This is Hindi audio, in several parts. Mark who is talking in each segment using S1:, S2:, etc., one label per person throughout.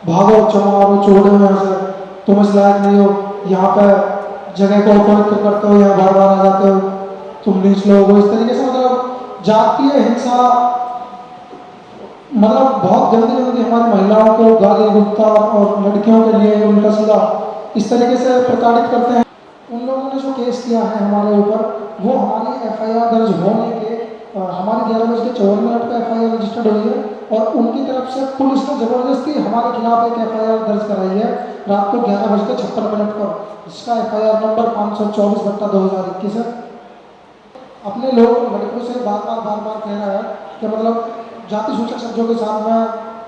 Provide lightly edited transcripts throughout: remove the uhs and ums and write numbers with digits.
S1: भागो चमारो छोड़ो यहाँ से, तुम इस लायक नहीं हो, यहाँ पे जगह को अपवित्र करते हो, यहाँ बार बार आ जाते हो, तुम नीच लोग हो। इस तरीके से मतलब जातीय हिंसा, मतलब बहुत जल्दी जल्दी हमारी महिलाओं को गाली गुप्ता और लड़कियों के लिए उल्टा सीधा इस तरीके से प्रताड़ित करते हैं। उन लोगों ने जो केस किया है हमारे ऊपर, वो हमारी एफआईआर दर्ज होने के हमारी 11:54 पर एफआईआर रजिस्टर्ड हुई है और उनकी तरफ से पुलिस ने जबरदस्ती हमारे खिलाफ एक एफआईआर दर्ज कराई है रात को 11:56 पर, जिसका एफआईआर नंबर 524/2021 है। अपने लोग लड़कों से बार बार कह रहा है कि मतलब जाति सूचक शब्दों के साथ में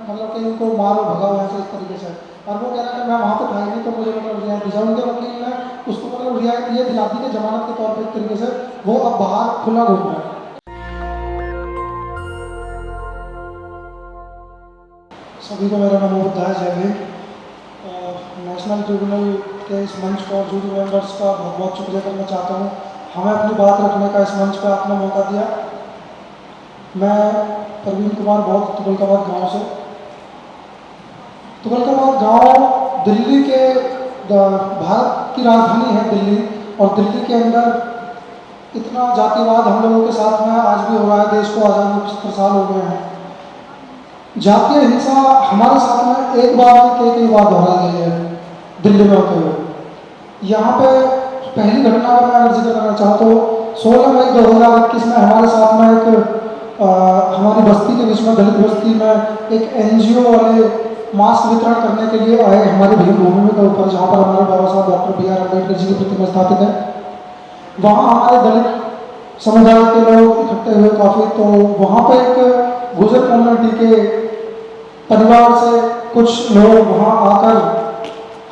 S1: मतलब कि इनको मारो भगाओ ऐसे इस तरीके से, और वो कह रहा है कि मैं वहाँ पे था ही नहीं तो मुझे मतलब रियायत दी। उनके वकील ने उसको मतलब रियायत ये दिला दी कि जमानत के तौर पर एक तरीके से वो अब बाहर खुला घूम रहा है। सभी को मेरा नाम है जय हिंद। नेशनल ट्रिब्यूनल के इस मंच पर जूरी मेंबर्स का बहुत बहुत शुक्रिया करना चाहता हूँ, हमें अपनी बात रखने का इस मंच पर आपने मौका दिया। मैं प्रवीण कुमार बहुत तुगलकाबाद गांव से। तुगलकाबाद गांव दिल्ली के भारत की राजधानी है दिल्ली, और दिल्ली के अंदर इतना जातिवाद हम लोगों के साथ में आज भी हो रहा है। देश को आज़ाद हुए 70 साल हो गए हैं। जातीय हिंसा हमारे साथ में एक बार नहीं कई बार दोहराई गई है दिल्ली में होते हुए। यहाँ पे पहली घटना का मैं जिक्र करना चाहूँ तो 16 मई 2021 में हमारे साथ में एक हमारी बस्ती के बीच में, दलित बस्ती में एक एनजीओ वाले मास्क वितरण करने के लिए आए हमारी भीमभूमि के ऊपर, जहाँ पर हमारे बाबा साहब डॉक्टर BR अम्बेडकर जी की प्रतिमा स्थापित है। वहाँ हमारे दलित समुदाय के लोग इकट्ठे हुए काफ़ी, तो वहाँ पर एक गुजर कम्युनिटी के परिवार से कुछ लोग वहाँ आकर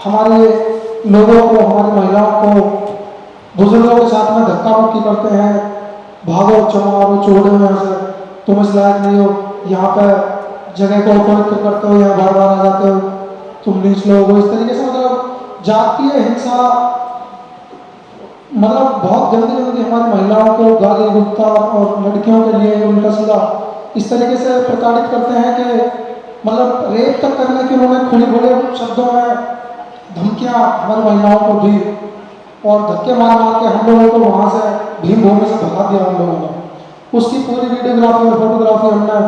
S1: हमारे लोगों को, हमारी महिलाओं को, बुजुर्गों के साथ में धक्का मुक्की करते हैं, भागो चमारो छोड़ो यहाँ से, तुम इस लायक नहीं हो, यहाँ पे जगह को अपवित्र करते हो, यहाँ बार बार आ जाते हो, तुम नीच लोग हो। इस तरीके से मतलब जातीय हिंसा, मतलब बहुत जल्दी जल्दी हमारी महिलाओं को गाली गुप्ता और लड़कियों के लिए उल्टा सीधा इस तरीके से प्रताड़ित करते हैं कि मतलब रेप तक करने की उन्होंने खुले शब्दों में धमकियां हमारी महिलाओं को दी, और धक्के मार मार के हम लोगों को वहाँ से भीमभूमि से भगा दिया हम लोगों ने। उसकी पूरी वीडियोग्राफी और फोटोग्राफी हमने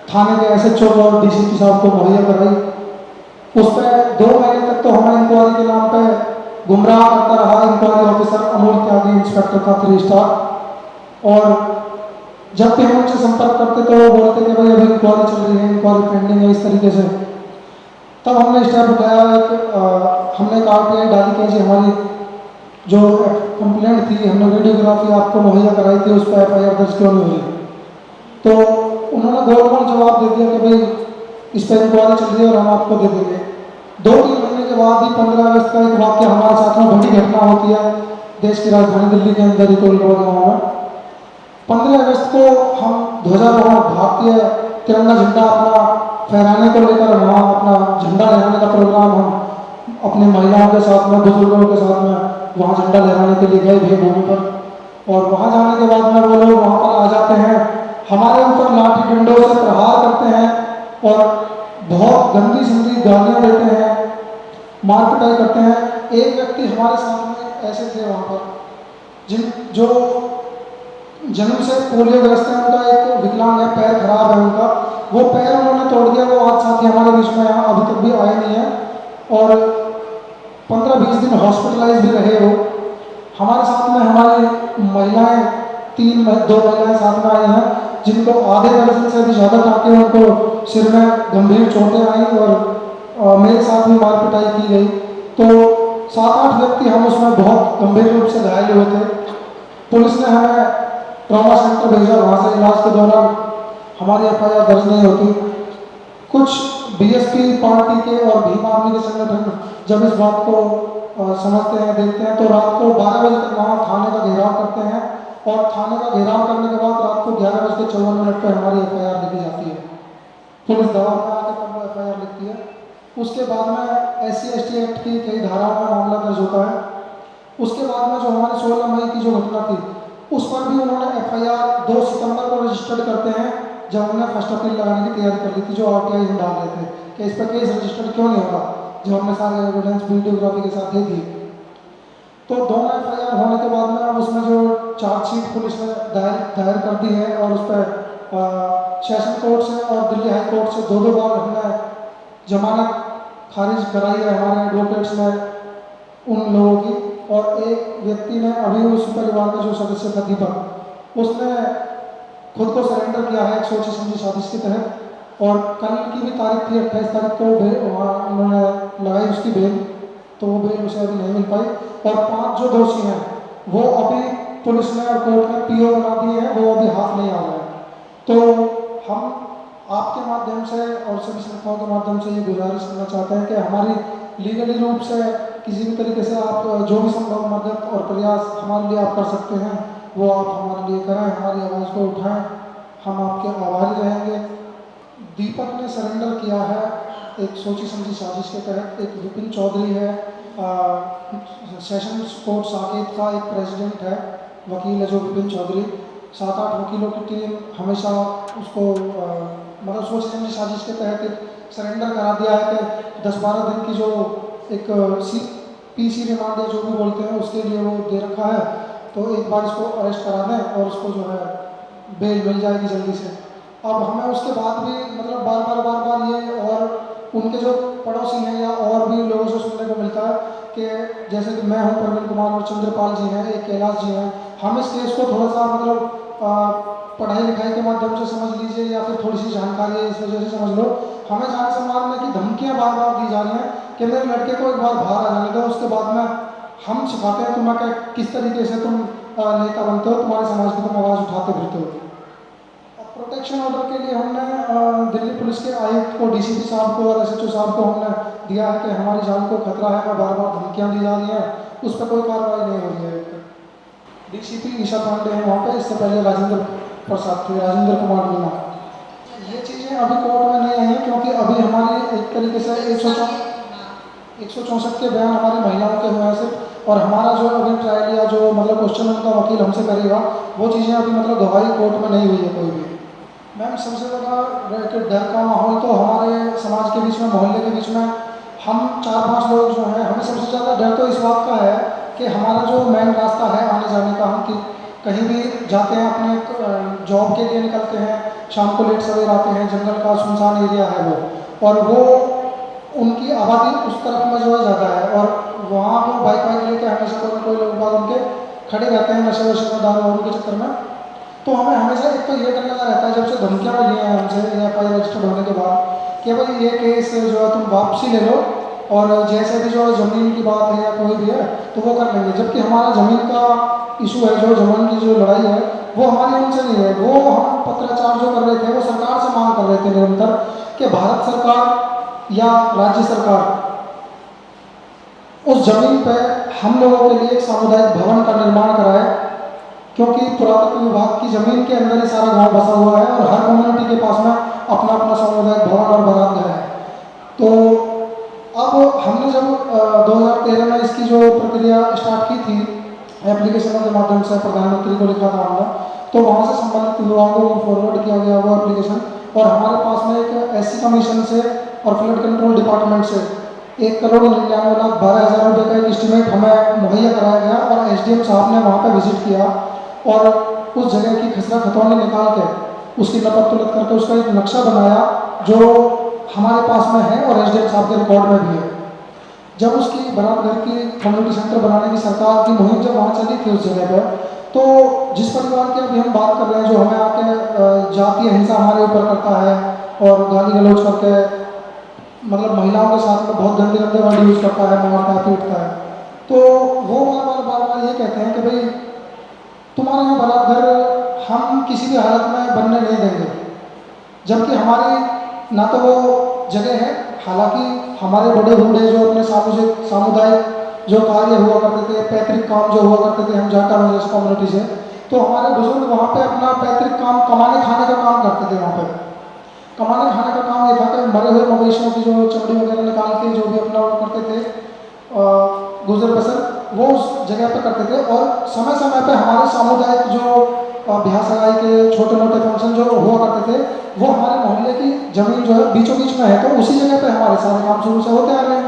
S1: थाने के SHO और DCP साहब को मुहैया कराई। उस पर 2 महीने तक तो हमें इंक्वायरी के नाम पे गुमराह करता रहा इंक्वायरी ऑफिसर अमोल त्यागी, इंस्पेक्टर था 3 स्टार। और जब भी हम उनसे संपर्क करते तो वो बोलते कि भाई अभी इंक्वायरी चल रही है, इंक्वायरी पेंडिंग है, इस तरीके से। तब हमने स्टेप उठाया, हमने एक RTI डाली कि जी हमारी जो कंप्लेंट थी, हमने वीडियोग्राफी आपको मुहैया कराई थी, उस पर FIR दर्ज क्यों नहीं हुई। तो उन्होंने गोल जवाब दे दिया कि भाई इस पर इंक्वायरी चल रही है और हम आपको दे देंगे। 2-3 महीने के बाद ही 15 अगस्त का एक वाक्य हमारे साथ में बड़ी घटना होती है देश की राजधानी दिल्ली के अंदर ही तुगलकाबाद गाँव में। 15 अगस्त को हम ध्वजारोहण, भारतीय तिरंगा झंडा अपना फहराने को लेकर वहाँ अपना झंडा लहराने का प्रोग्राम हम अपनी महिलाओं के साथ में, बुजुर्गों के साथ में वहाँ झंडा लहराने के लिए गए भीमभूमि पर। और वहाँ जाने के बाद में वो लोग वहाँ पर आ जाते हैं, हमारे ऊपर लाठी डंडों से प्रहार करते हैं और बहुत गंदी संदी गालियाँ देते हैं, मार पिटाई करते हैं। एक व्यक्ति हमारे सामने ऐसे थे वहाँ पर जो जन्म से पोलियोग्रस्त है, उनका एक विकलांग है, पैर खराब है उनका, वो पैर उन्होंने तोड़ दिया। वो आज साथी हमारे बीच में यहाँ अभी तक भी आए नहीं है और 15-20 दिन हॉस्पिटलाइज भी रहे हो। हमारे साथ में हमारी महिलाएं 2 महिलाएं साथ में आई हैं जिनको आधे दर्जन से भी ज़्यादा टाँके, उनको सिर में गंभीर चोटें आई और मेरे साथ भी मार पिटाई की गई। तो 7-8 व्यक्ति हम उसमें बहुत गंभीर रूप से घायल हुए थे। पुलिस ने हमें ट्रॉमा सेंटर भेजा, वहाँ से इलाज के दौरान हमारी FIR दर्ज नहीं होती। कुछ BSP पार्टी के और भीम आर्मी के संगठन जब इस बात को समझते हैं, देखते हैं, तो रात को 12 बजे तक वहाँ थाने का घेराव करते हैं और थाने का घेराव करने के बाद रात को 11:54 पर हमारी FIR लिखी जाती है। पुलिस दबाव में आकर तब वो FIR लिखती है। उसके बाद में SC/ST एक्ट की कई धाराओं में मामला दर्ज होता है। उसके बाद में जो हमारे 16 मई की जो घटना थी, उस पर भी उन्होंने FIR 2 सितंबर को रजिस्टर्ड करते हैं जब हमने फर्स्ट अपील लगाने की तैयारी कर ली थी, जो RTI हम डाल रहे थे कि इस पर केस रजिस्टर्ड क्यों नहीं होगा, जब हमने सारे एविडेंस वीडियोग्राफी के साथ दे दिए। तो दोनों FIR होने के बाद में अब उसमें जो चार्जशीट पुलिस ने दायर कर दी है, और उस पर सेशन कोर्ट से और दिल्ली हाई कोर्ट से दो बार हमने जमानत खारिज कराई है हमारे एडवोकेट्स ने उन लोगों की। और एक व्यक्ति ने अभी उस परिवार का जो सदस्य था दीपक, उसने खुद को सरेंडर किया है एक सोची समझी साजिश के तहत। और कल की भी तारीख थी 28 तारीख को वहाँ उन्होंने लगाई उसकी बेल, तो वो बेल उसे अभी नहीं मिल पाई। और 5 जो दोषी हैं वो अभी पुलिस ने और कोर्ट ने PO बना दिए हैं, वो अभी हाथ नहीं आ रहे हैं। तो हम आपके माध्यम से और सभी संस्थाओं के माध्यम से ये गुजारिश करना चाहते हैं कि हमारी लीगली रूप से किसी भी तरीके से आप जो भी संभव मदद और प्रयास हमारे लिए आप कर सकते हैं वो आप हमारे लिए करें, हमारी आवाज़ को उठाएं, हम आपके आभारी रहेंगे। दीपक ने सरेंडर किया है एक सोची समझी साजिश के तहत। एक विपिन चौधरी है, सेशन कोर्ट साकेत का एक प्रेसिडेंट है, वकील है जो विपिन चौधरी। 7-8 वकीलों की टीम हमेशा उसको मतलब सोची समझी साजिश के तहत एक सरेंडर करा दिया है कि 10-12 दिन की जो एक PC रिमांड या जो भी बोलते हैं उसके लिए वो दे रखा है। तो एक बार इसको अरेस्ट करा दें और उसको जो है बेल मिल जाएगी जल्दी से। अब हमें उसके बाद भी मतलब बार बार ये और उनके जो पड़ोसी हैं या और भी लोगों से सुनने को मिलता है कि जैसे कि मैं हूँ, प्रवीण कुमार और चंद्रपाल जी हैं, एक कैलाश जी हैं, हम इस केस को थोड़ा सा मतलब पढ़ाई लिखाई के माध्यम से समझ लीजिए या फिर थोड़ी सी जानकारी है इस वजह से समझ लो, हमें जान से मारने की धमकियाँ बार बार दी जा रही हैं कि मेरे लड़के को एक बार बाहर आ जाने दो, उसके बाद में हम सिखाते हैं तुम्हें कि किस तरीके से तुम नेता बनते हो, तुम्हारे समाज की तुम आवाज़ उठाते फिरते हो। प्रोटेक्शन ऑर्डर के लिए हमने दिल्ली पुलिस के आयुक्त को, DCP साहब को और SHO साहब को हमने दिया है कि हमारी जान को खतरा है, हमें बार बार धमकियाँ दी जा रही हैं, उस पर कोई कार्रवाई नहीं हो रही है। DCP ईशा पांडे हैं वहाँ पे, इससे पहले राजेंद्र प्रसाद थे, राजेंद्र कुमार मीना। ये चीज़ें अभी कोर्ट में नहीं आई हैं क्योंकि अभी हमारी एक तरीके से 164 के बयान हमारी महिलाओं के हुए हैं सिर्फ, और हमारा जो अभी ट्रायल या जो मतलब क्वेश्चन उनका वकील हमसे करेगा वो चीज़ें अभी मतलब गवाही कोर्ट में नहीं हुई है कोई भी। मैम सबसे ज़्यादा डर का माहौल तो हमारे समाज के बीच में, मोहल्ले के बीच में हम 4-5 लोग जो हैं, हमें सबसे ज़्यादा डर तो इस बात का है कि हमारा जो मेन रास्ता है आने जाने का, हम कहीं भी जाते हैं, अपने जॉब के लिए निकलते हैं, शाम को लेट सवेर आते हैं, जंगल का सुनसान एरिया है वो, और वो उनकी आबादी उस तरफ में जो है ज़्यादा है, और वहाँ वो बाइक लेके हमेशा कोई ना कोई लोग बाग उनके खड़े रहते हैं नशे वशे में, दारू वारू के चक्कर में। तो हमें हमेशा एक तो ये डर लगा रहता है जब से धमकियाँ मिली हैं हमसे FIR रजिस्टर्ड होने के बाद कि भाई ये केस जो है तुम वापसी ले लो और जैसे भी जो ज़मीन की बात है या कोई भी है तो वो कर लेंगे, जबकि हमारा ज़मीन का इशू है, जो ज़मीन की जो लड़ाई है वो हमारी उनसे नहीं है। वो हम पत्राचार जो कर रहे थे वो सरकार से मांग कर रहे थे निरंतर कि भारत सरकार या राज्य सरकार उस जमीन पर हम लोगों के लिए एक सामुदायिक भवन का निर्माण कराए, क्योंकि पुरातत्व विभाग की जमीन के अंदर ही सारा गांव बसा हुआ है और हर कम्युनिटी के पास में अपना अपना सामुदायिक भवन और बरामदा है। तो अब हमने जब 2013 में इसकी जो प्रक्रिया स्टार्ट की थी एप्लीकेशनों के माध्यम से, प्रधानमंत्री को लिखा था हमने, तो वहाँ से संबंधित विभागों को फॉरवर्ड किया गया वो एप्लीकेशन, और हमारे पास में एक SC कमीशन से और फ्लड कंट्रोल डिपार्टमेंट से 1,99,12,000 रुपये का एक एस्टीमेट हमें मुहैया कराया गया, और SDM साहब ने वहाँ पर विजिट किया और उस जगह की खसरा खतौनी निकाल के उसकी नपत तुलत करके उसका एक नक्शा बनाया जो हमारे पास में है और SDM साहब के रिकॉर्ड में भी है। जब उसकी बरातघर की कम्युनिटी सेंटर बनाने की सरकार की मुहिम जब वहाँ चली थी उस जगह पर, तो जिस परिवार की अभी हम बात कर रहे हैं जो हमें आके जातीय हिंसा हमारे ऊपर करता है और गाली गलौज करके मतलब महिलाओं के साथ में बहुत गंदे गंदे वर्ड यूज़ करता है, मारता है, पीटता है, तो वो बार बार ये कहते हैं कि भाई तुम्हारे यहाँ बरातघर हम किसी भी हालत में बनने नहीं देंगे, जबकि हमारी ना तो वो जगह है, हालांकि हमारे बड़े बूढ़े जो अपने सामुदायिक जो कार्य हुआ करते थे, पैतृक काम जो हुआ करते थे, हम जाटा में जैसे कम्युनिटी से, तो हमारे बुजुर्ग वहाँ पे अपना पैतृक काम कमाने खाने का काम करते थे। वहाँ पे कमाने खाने का काम ये था कि मरे हुए मवेशियों की जो चमड़ी वगैरह निकाल के जो भी अपना वो करते थे गुजर बसर, वो उस जगह पर करते थे। और समय समय पे हमारे सामुदायिक जो ब्याह सगाई के छोटे मोटे फंक्शन जो हुआ करते थे वो हमारे मोहल्ले की ज़मीन जो है बीचों बीच में है, तो उसी जगह पे हमारे सारे काम शुरू से होते आ रहे हैं।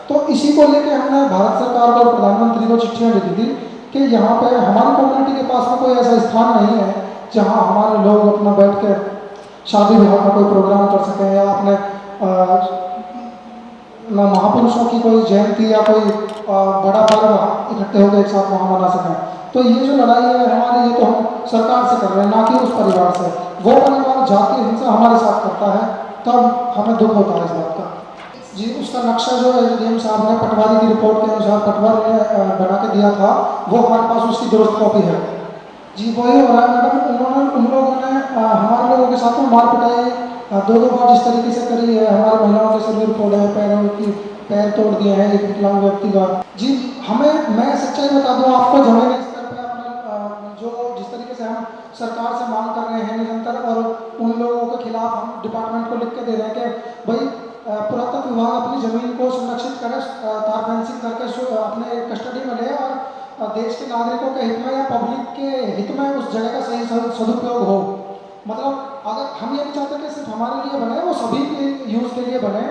S1: तो इसी को लेके हमने भारत सरकार को और प्रधानमंत्री को चिट्ठियाँ लिखी थी कि यहाँ पे हमारी कम्युनिटी के पास में कोई ऐसा स्थान नहीं है जहाँ हमारे लोग अपना बैठ के शादी ब्याह का कोई प्रोग्राम कर सकें या अपने महापुरुषों की कोई जयंती या कोई बड़ा पर्व इकट्ठे होकर एक साथ वहाँ मना सकें। तो ये जो लड़ाई है हमारी, ये तो हम सरकार से कर रहे हैं, ना कि उस परिवार से। वो परिवार जातीय हिंसा हमारे साथ करता है तब हमें दुख होता है इस बात का। जी, उसका नक्शा जो एसडीएम साहब ने पटवारी की रिपोर्ट के अनुसार पटवारी ने बना के दिया था, वो हमारे पास उसकी दुरुस्त कॉपी है। जी, वही हो रहा है मैडम। उन लोगों ने हमारे लोगों के साथ में मार पिटाई दो बार जिस तरीके से करी है, हमारे महिलाओं के शरीर फोड़े हैं, पैरों की पैर तोड़ दिए हैं एक विकलांग व्यक्ति का। जी, मैं सच्चाई बता दूं आपको, जमीनी स्तर पे अपने जो जिस तरीके से हम सरकार से मांग कर रहे हैं निरंतर, और उन लोगों के खिलाफ हम डिपार्टमेंट को लिख के दे रहे हैं कि भाई पुरातत्व विभाग अपनी ज़मीन को संरक्षित करे, तार फेंसिंग करके अपने कस्टडी में ले और देश के नागरिकों के हित में या पब्लिक के हित में उस जगह का सही सदुपयोग हो। मतलब अगर हम ये नहीं चाहते कि सिर्फ हमारे लिए बने, वो सभी के यूज़ के लिए बने,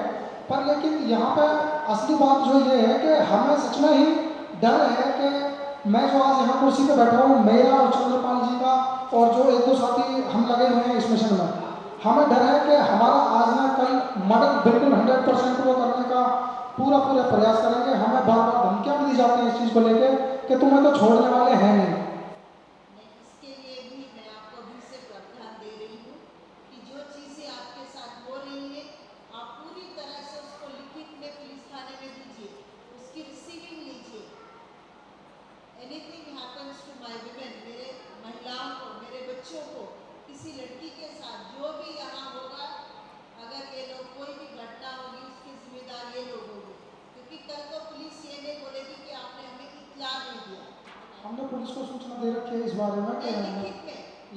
S1: पर लेकिन यहाँ पे असली बात जो ये है कि हमें सच में ही डर है कि मैं जो आज यहाँ कुर्सी पे बैठा हूँ, मेरा और चंद्रपाल जी का और जो एक दो साथी हम लगे हुए हैं इस मिशन में, हमें डर है कि हमारा आज ना कल मर्डर बिल्कुल 100% वो करने का पूरा प्रयास करेंगे। हमें बार बार धमकियाँ भी दी जाती हैं इस चीज़ को लेके कि तुम्हें तो छोड़ने वाले हैं नहीं।
S2: इसके लिए भी मैं आपको अभी से प्रावधान दे रही हूँ कि जो चीज़ें आपके साथ हो रही है आप पूरी तरह से उसको लिखित में पुलिस थाने में दीजिए, उसकी रिसीविंग लीजिए। Anything happens to my women, मेरे महिलाओं को, मेरे बच्चों को, किसी लड़की के साथ जो भी यहाँ होगा, अगर ये लोग कोई भी घटना होगी उसकी जिम्मेदार ये लोग होंगे, क्योंकि कल को पुलिस ये नहीं बोलेगी कि आपने हमें इत्तला नहीं दिया।
S1: हमने पुलिस को सूचना दे रखी है इस बारे में कि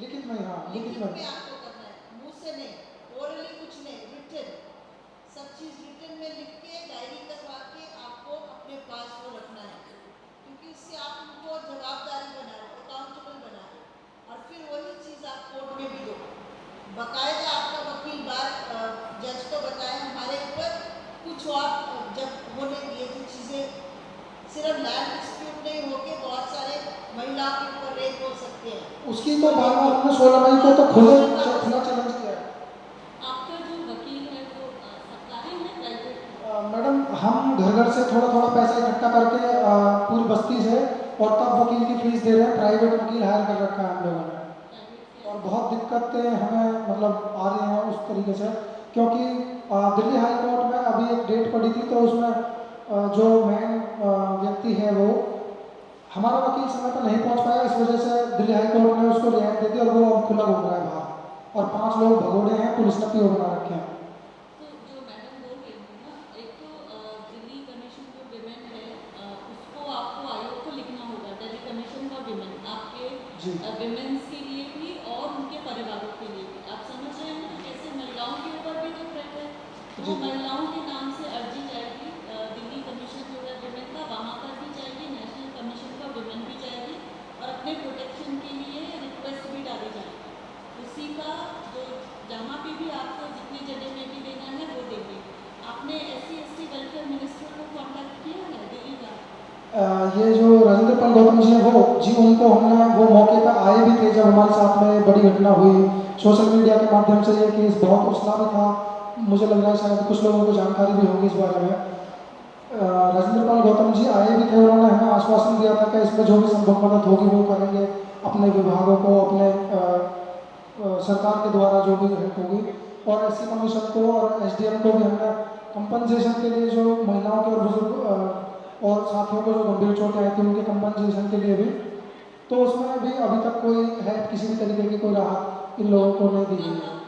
S2: लिखित में
S1: हाँ,
S2: लिखित में आपको करना है, मुंह से नहीं, ओरली कुछ नहीं, रिटन, सब चीज़ रिटन में लिख के डायरी करवा के आपको अपने पास वो रखना है, क्योंकि इससे आप उनको जवाबदारी बना रहे, अकाउंटेबल बना रहे, और फिर वही चीज़ आप कोर्ट में भी दो। बाकायदा आपका वकील जज को बताया हमारे ऊपर कुछ और जब होने ये जो चीज़ें सिर्फ लैंड डिस्प्यूट नहीं होके बहुत सारे महिलाओं के ऊपर रेप हो सकते हैं,
S1: उसकी तो बार बार हमने 16 मई को तो खुला चैलेंज किया है।
S2: आपका जो वकील है वो सरकारी है प्राइवेट?
S1: मैडम, हम घर से थोड़ा पैसा इकट्ठा करके पूरी बस्ती से और तब वकील की फीस दे रहे हैं। प्राइवेट वकील हायर कर रखा है हम लोगों ने, और बहुत दिक्कतें हमें मतलब आ रही हैं उस तरीके से, क्योंकि दिल्ली हाई कोर्ट में अभी एक डेट पड़ी थी, तो उसमें जो मेन व्यक्ति है वो हमारा वकील समय पर नहीं पहुंच पाया, इस वजह से दिल्ली हाई कोर्ट ने उसको रियायत दे दी और वो अब खुला घूम रहा है बाहर, और 5 लोग भगोड़े हैं, पुलिस ने पीओ बना रखे हैं।
S2: तो जो मैडम बोल रही थी ना, एक तो दिल्ली कमीशन जो विमेन है उसको आपको आयोग को लिखना होगा, दिल्ली कमीशन का विमेन आपके विमेन्स के लिए भी और उनके परिवारों के लिए भी। आप समझ रहे हैं ना, जैसे महिलाओं के ऊपर भी जो थ्रेट है वो महिलाओं के नाम से अर्जी जाएगी, दिल्ली कमीशन जो है विमेन का वहाँ पर भी जाएगी, नेशनल कमीशन का विमेन भी जाएगी, और अपने प्रोटेक्शन के लिए रिक्वेस्ट भी डाली जाएगी। उसी का जो जहाँ पे भी आपको जितनी जगह में भी देना है वो देंगे। आपने SC/ST वेलफेयर मिनिस्टर को कॉन्टैक्ट किया है दिल्ली का?
S1: ये जो राजेंद्र पाल गौतम जी हैं वो जी, उनको हमने वो मौके पर आए भी थे जब हमारे साथ में बड़ी घटना हुई। सोशल मीडिया के माध्यम से ये केस बहुत उछला भी था, मुझे लग रहा है शायद कुछ लोगों को जानकारी भी होगी इस बारे में। राजेंद्र पाल गौतम जी आए भी थे, उन्होंने हमें आश्वासन दिया था कि इसमें जो भी संभव मदद होगी वो करेंगे, अपने विभागों को, अपने सरकार के द्वारा जो भी हेल्प होगी, और SC कमीशन को और SDM को भी हमने कंपनसेशन के लिए जो महिलाओं के और बुजुर्ग और साथियों को जो गंभीर चोटें आई थी उनके कंपनसेशन के लिए भी, तो उसमें भी अभी तक कोई हेल्प किसी भी तरीके की कोई राहत इन लोगों को नहीं दी गई है।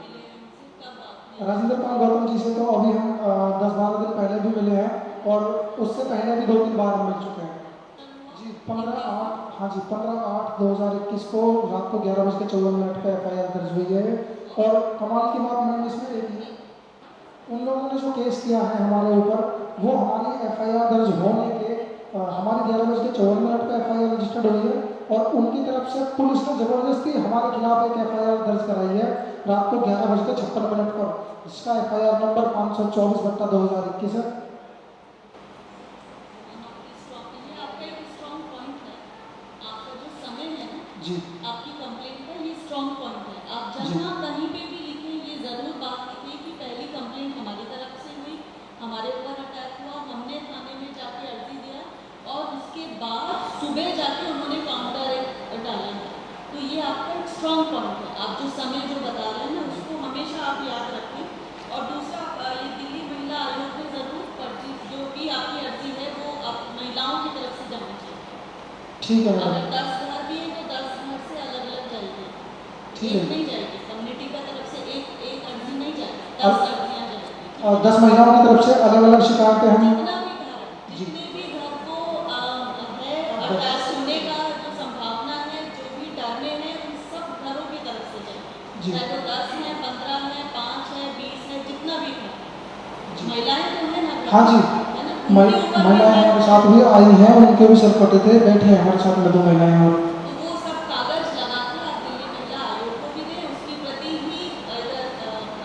S1: राजेंद्र पाल गौतम जी से तो अभी हम 10-12 दिन पहले भी मिले हैं, और उससे पहले भी 2-3 बार मिल चुके हैं। जी, 15/8/2021 को रात को 11:54 पर FIR दर्ज हुई है। और कमाल की बात मैम इसमें एक ही, उन लोगों ने जो केस किया है हमारे ऊपर, वो हमारी FIR दर्ज होने के हमारी 11:54 पर FIR रजिस्टर्ड हुई है, और उनकी तरफ से पुलिस ने ज़बरदस्ती हमारे खिलाफ एक FIR दर्ज कराई है रात को 11:56 पर, जिसका FIR नंबर 524/2021 है।
S2: ये आपका एक स्ट्रॉन्ग पॉइंट है। आपका जो समय है ना,
S1: जी
S2: आपकी कंप्लेंट का ये स्ट्रॉन्ग पॉइंट है। आप
S1: जी
S2: जहाँ कहीं पे भी लिखें, ये ज़रूर बात लिखें कि पहली कंप्लेंट हमारी तरफ से हुई, हमारे ऊपर अटैक हुआ, हमने थाने में जाके अर्जी दिया और उसके बाद सुबह जाके उन्होंने काउंटर डाला है। तो ये आपका एक स्ट्रॉन्ग पॉइंट है। आप जो समय जो बता रहे हैं ना, उसको हमेशा आप याद रखें। और दूसरा, ये दिल्ली महिला आयोग में ज़रूर पर्ची जो भी आपकी अर्जी है वो आप महिलाओं की तरफ से जानी चाहिए।
S1: ठीक है
S2: अगर
S1: मैडम।
S2: 10 घर भी है तो 10 घर से अलग अलग जाएगी,
S1: ठीक
S2: एक
S1: है।
S2: नहीं जाएगी। कम्युनिटी का तरफ से एक अर्जी नहीं जाएगी, 10
S1: अब
S2: अर्जियाँ जाएगी।
S1: 10 महिलाओं की तरफ से अलग अलग शिकायतें हम
S2: जितना भी घर है,
S1: जी
S2: जितने भी घर को है अटैक होने का जो संभावना है, जो भी डरने हैं, उन सब घरों की तरफ से जाएगी।
S1: जी
S2: चाहे वो 10 है, 15 है, 5 है, 20 है, जितना भी घर है।
S1: जी
S2: महिलाएं तो है ना घर
S1: हाँ जी,
S2: में, है ना, उनके ऊपर भी
S1: महिलाएं
S2: है।
S1: हमारे साथ भी आई हैं, उनके भी सर फटे थे, बैठी हैं हमारे साथ में 2 महिलाएं और
S2: तो वो सब कागज लगा के आप दिल्ली महिला आयोग को भी दें, उसकी प्रति ही इधर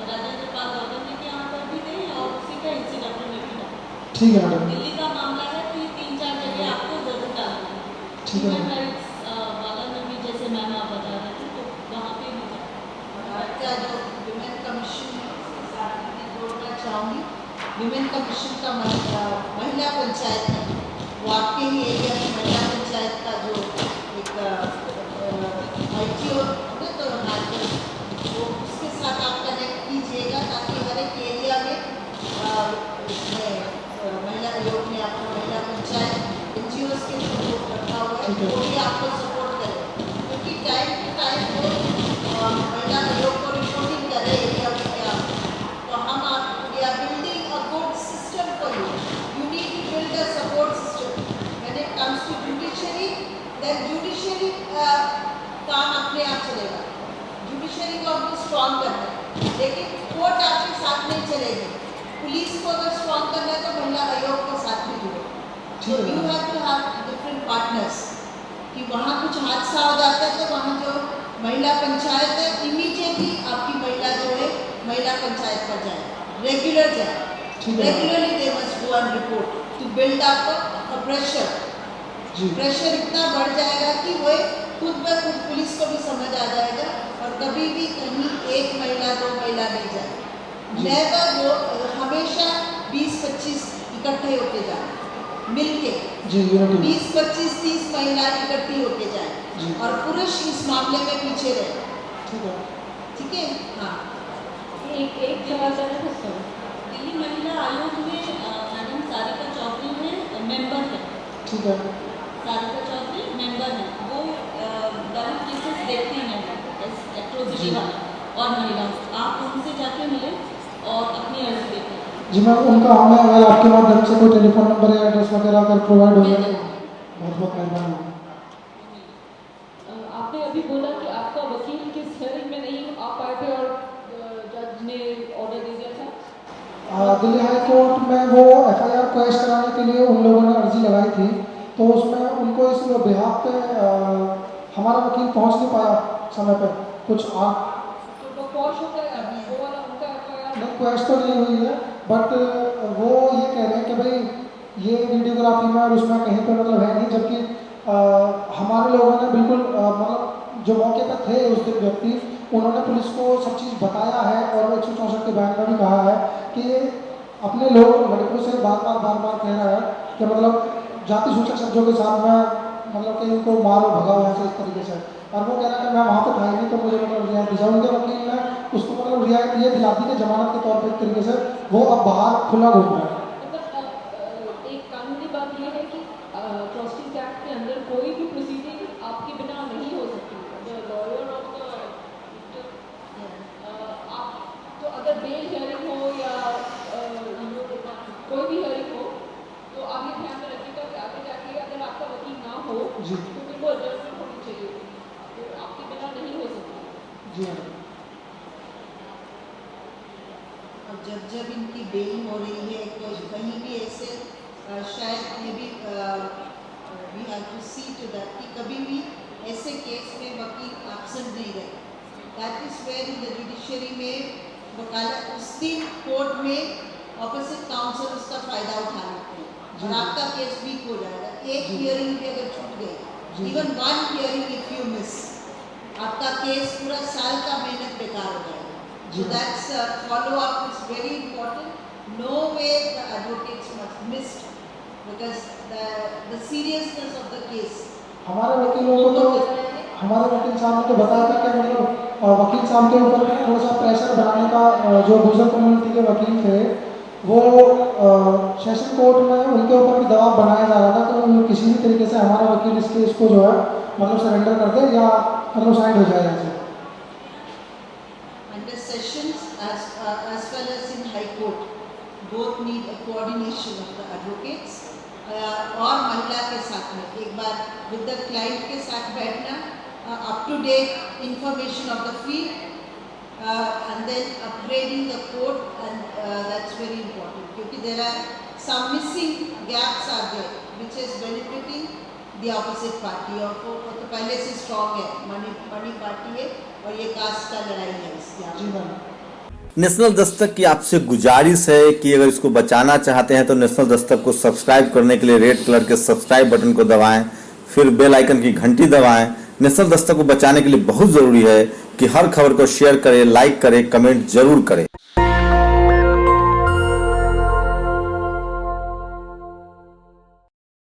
S2: राजेंद्र पाल गवर्नर के यहाँ पर भी दें और उसी का इंसिडेंट में भी डालें।
S1: ठीक है मैडम।
S2: दिल्ली का मामला है तो ये 3-4 जगह आपको जरूर डालना है।
S1: ठीक है
S2: ह्यूमन
S1: मैडम।
S2: राइट्स वाला में भी जैसे मैम आप बता रहे थे, तो वहाँ पे भी जाए।
S3: क्या जो विमेन कमीशन है उसके साथ मैं जोड़ना चाहूँगी। विमेन कमीशन का महिला पंचायत है, वो आपके ही एरिया में महिला पंचायत का जो एक ITO है तो वो उसके साथ आप कनेक्ट कीजिएगा ताकि हर एक एरिया में महिला आयोग में आपको महिला पंचायत NGOs के थ्रू रखा हुआ है, वो भी आपको सपोर्ट करे, क्योंकि टाइम टू टाइम वो महिला आयोग को रिपोर्टिंग करे एरिया में क्या। तो हम आप we are building a good system for you. You need to build a support system when it comes to judiciary. Then judiciary काम अपने आप चलेगा, जुडिशरी को हमको स्ट्रॉन्ग करना है, लेकिन कोर्ट आपके साथ नहीं चलेगी। पुलिस को अगर स्ट्रॉन्ग करना है तो महिला आयोग के साथ भी जुड़ो। तो you have to have different partners कि वहाँ कुछ हादसा हो जाता है तो वहाँ जो महिला पंचायत है इमीडिएटली आपकी महिला जो है महिला पंचायत पर जाए, रेगुलर जाए, regularly they must go and report to build up a pressure. Pressure इतना बढ़ जाएगा कि वो खुद ब खुद पुलिस को भी समझ आ जाएगा और कभी भी कहीं एक महिला 2 महिला नहीं जाए। नेवर वो हमेशा 20-25 इकट्ठे होके जाए मिलके, 20-25-30 महिला इकट्ठी होके जाए और पुरुष इस मामले में पीछे रहे। ठीक है। हाँ,
S2: एक सवाल करना था सर। दिल्ली महिला आयोग में मैडम सारिका चौधरी में मेंबर है।
S1: ठीक है।
S2: सारिका चौधरी मेंबर है, वो दलित केसेस देखती हैं एट्रोसिटी वाला और महिलाओं। आप उनसे जाके मिले और अपनी अर्जी देखें।
S1: जी मैम, उनका हमें अगर आपके माध्यम से कोई टेलीफोन नंबर या एड्रेस वगैरह अगर प्रोवाइड हो जाए तो बहुत बहुत मेहरबानी होगी।
S4: आपने अभी बोला कि आपका वकील किस हियरिंग में नहीं आ पाए थे और जज ने ऑर्डर दे दिया था।
S1: दिल्ली हाई कोर्ट में वो FIR क्वेश कराने के लिए उन लोगों ने अर्जी लगाई थी, तो उसमें उनको इस बिहाफ पे हमारा वकील पहुंच नहीं पाया समय पर। कुछ
S4: तो वो क्वॉश हो गया, वो वाला उनका FIR
S1: नहीं, क्वेश तो नहीं हुई है, बट वो ये कह रहे हैं कि भाई ये वीडियोग्राफी में और उसमें कहीं पर मतलब है नहीं, जबकि हमारे लोगों ने बिल्कुल मतलब जो मौके पर थे उस दिन व्यक्ति, उन्होंने पुलिस को सब चीज़ बताया है और 164 के बयान में भी कहा है कि अपने लोग लड़कों से बार बार कह रहा है कि मतलब जाति सूचक शब्दों के साथ में मतलब कि इनको मारो भगाओ यहाँ से इस तरीके से। और वो कह रहा है कि मैं वहाँ पर था ही नहीं तो मुझे मतलब रियायत दी। उनके वकील ने उसको मतलब रियायत ये दिला दी कि जमानत के तौर पर एक तरीके से वो अब बाहर खुला घूम रहा है।
S4: मतलब एक कानूनी बात यह है कि ट्रस्टीज एक्ट के अंदर कोई भी प्रोसीडिंग आपके बिना नहीं हो सकती। लॉयर ऑफ द आप तो अगर बेल हियरिंग हो या कोई भी हियरिंग हो तो आप ये ध्यान में रखिएगा कि आगे जाके अगर आपका वकील ना हो
S1: जी
S4: तो फिर वो एडजस्टमेंट होनी चाहिए, तो आपके बिना नहीं हो सकती।
S1: जी
S3: और जब इनकी बेल हो रही है तो कहीं भी ऐसे शायद ये भी we have to see to that कि कभी भी ऐसे केस में वकील एब्सेंट नहीं रहे। That is where in the judiciary में वकालत उस दिन कोर्ट में ऑपोजिट काउंसिल उसका फायदा उठा लेते हैं और आपका केस वीक हो जाएगा। एक हियरिंग भी अगर छूट गई, even one hearing if you miss, आपका केस पूरा साल का मेहनत बेकार हो जाएगा। So that's follow up is very important. No way the advocates must miss because the seriousness of the case.
S1: हमारे वकीलों को तो हमारे वकील साहब ने तो बताया था कि मतलब वकील साहब के ऊपर भी थोड़ा सा प्रेशर बनाने का जो गुर्जर कम्युनिटी के वकील थे वो सेशन कोर्ट में उनके ऊपर भी दबाव बनाया जा रहा था कि तो किसी भी तरीके से हमारा वकील इस केस को जो है मतलब सरेंडर कर दे या मतलब साइड हो जाए यहाँ से।
S3: Under sessions as well as in High Court, both need a coordination of the advocates और महिला के साथ में एक बार with the client के साथ बैठना, up to date information of the field and then upgrading the court and that's very important क्योंकि there are some missing gaps are there which is benefiting the opposite party और वो तो पहले से strong है, मनी पार्टी है और ये कास्ट का लड़ाई है इसलिए।
S5: नेशनल दस्तक की आपसे गुजारिश है कि अगर इसको बचाना चाहते हैं तो नेशनल दस्तक को सब्सक्राइब करने के लिए रेड कलर के सब्सक्राइब बटन को दबाएं, फिर बेल आइकन की घंटी दबाएं। नेशनल दस्तक को बचाने के लिए बहुत ज़रूरी है कि हर खबर को शेयर करें, लाइक करें, कमेंट जरूर करें।